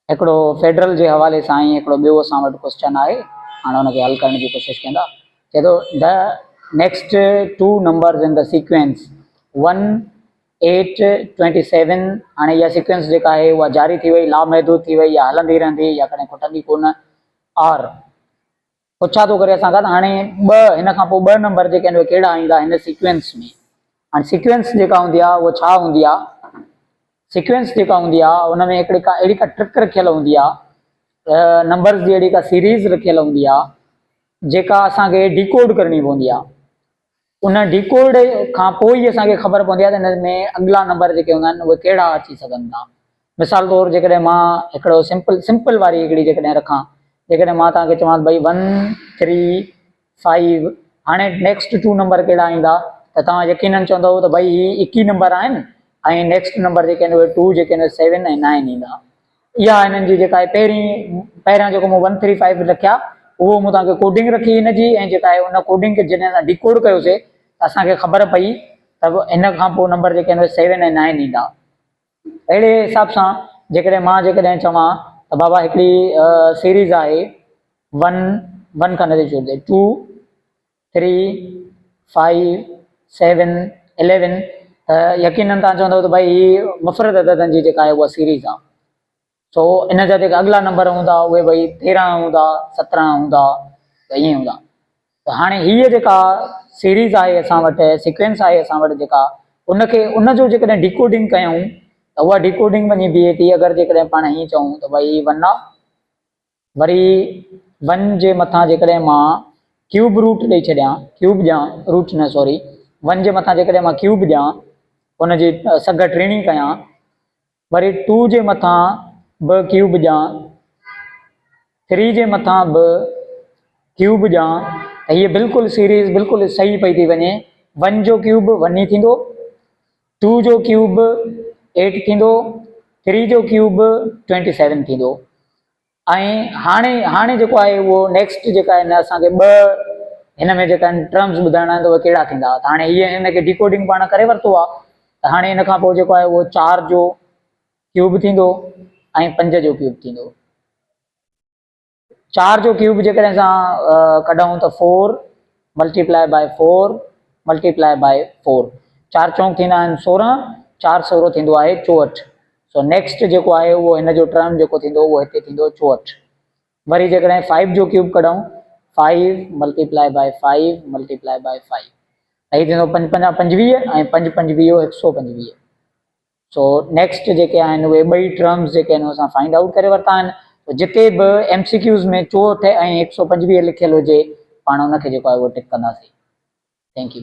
हिकिड़ो फेडरल जे हवाले सां ई हिकिड़ो ॿियो असां वटि क्वेश्चन आहे, हाणे हुनखे हल करण जी कोशिशि कंदा। चए थो the next two numbers in the sequence 1 8 27। हाणे इहा सीक्वेंस जेका आहे उहा जारी थी वई, लामहदूद थी वई, या हलंदी रहंदी या कॾहिं खुटंदी कोन। और पुछा थो करे असां खां हाणे हिन खां पोइ 2 नंबर जेके आहिनि उहे कहिड़ा ईंदा हिन सीक्वेंस में। हाणे सीक्वेंस जेका हूंदी आहे उहा छा हूंदी आहे? सीक्वेंस जेका हूंदी आहे हुन में हिकिड़ी का ट्रिक रखियल हूंदी आहे, नंबर्स जी अहिड़ी का सीरीज़ रखियल हूंदी आहे जेका असांखे डिकोड करणी पवंदी आहे। उन डिकोड खां पोइ ई असांखे ख़बर पवंदी आहे त हिन में अॻिला नंबर जेके हूंदा आहिनि उहे कहिड़ा अची सघनि था। मिसाल तौरु जेकॾहिं मां हिकिड़ो सिंपल वारी हिकिड़ी जेकॾहिं रखां, जेकॾहिं मां तव्हांखे चवां भई 1 3 5, हाणे नेक्स्ट 2 नंबर कहिड़ा ईंदा त तव्हां यकीनन चवंदव त भई ही 21 नंबर आहिनि ऐं नेक्स्ट नंबर जेके आहिनि उहे 2 जेके आहिनि 7 ऐं 9 ईंदा। इहा हिननि जी जेका आहे पहिरियां जेको मूं 1 3 5 लिखिया उहो मूं तव्हांखे कोडिंग रखी हिनजी, ऐं जेका आहे उन कोडिंग खे जॾहिं असां डिकोड कयोसीं त असांखे ख़बर पई त हिन खां पोइ नंबर जेके आहिनि 7 ऐं 9 ईंदा। अहिड़े हिसाब सां जेकॾहिं चवां त बाबा हिकिड़ी सीरीज़ आहे 1 खां नथी छॾे 2 3 5 7 11, त यकीनन तव्हां चवंदव त भई मुफ़रत अददनि जी जेका आहे उहा सीरीज़ आहे। सो इन जा जेका अॻिला नंबर हूंदा उहे भई 13 हूंदा, 17 हूंदा, त ईअं हूंदा। त हाणे हीअ जेका सीरीज़ आहे असां वटि, सीक्वेंस आहे असां वटि जेका, उनजो जेकॾहिं डिकोडिंग कयूं त उहा डिकोडिंग वञी बीहे थी। अगरि जेकॾहिं पाण हीअं चऊं त भई 1 आहे, वरी 1 जे मथां जेकॾहिं मां क्यूब रूट ॾेई छॾियां, क्यूब ॾियां, रूट न सॉरी, 1 जे मथां जेकॾहिं मां क्यूब ॾियां, हुनजी सग टीणी कयां, वरी 2 जे मथां 2 क्यूब ॾियां, 3 जे मथां 2 क्यूब ॾियां, त हीअ बिल्कुलु सीरीज़ बिल्कुलु सही पई थी वञे। 1 जो क्यूब 1 ई थींदो, 2 जो क्यूब 8 थींदो, 3 जो क्यूब 27 थींदो। ऐं हाणे जेको आहे उहो नेक्स्ट जेका आहिनि असांखे 2 हिन में जेका आहिनि टर्म्स ॿुधाइणा आहिनि त उहे कहिड़ा थींदा। त हाणे हीअ हिनखे डिकोडिंग पाण करे वरितो आहे, त हाणे हिन खां पोइ जेको आहे उहो 4 जो क्यूब थींदो ऐं 5 जो क्यूब थींदो। 4 जो क्यूब जेकॾहिं असां कढूं त 4 मल्टीप्लाई बाय 4 मल्टीप्लाई बाय 4, 4 चौक थींदा आहिनि 16, 4 16 थींदो आहे 64। सो नेक्स्ट जेको आहे उहो हिन जो टर्म जेको थींदो उहो हिते थींदो 64। वरी जेकॾहिं 5 जो क्यूब कढूं, 5 मल्टीप्लाई बाय 5 मल्टीप्लाई बाय 5, हीअ थींदो 5 5 25 ऐं 5 25 125। सो नेक्स्ट जेके आहिनि उहे ॿई टर्म्स जेके आहिनि असां फाइंड आउट करे वरिता आहिनि। जिते बि MCQs में 64 ऐं 125 लिखियलु हुजे पाण उनखे जेको आहे उहो टिक कंदासीं। Thank U.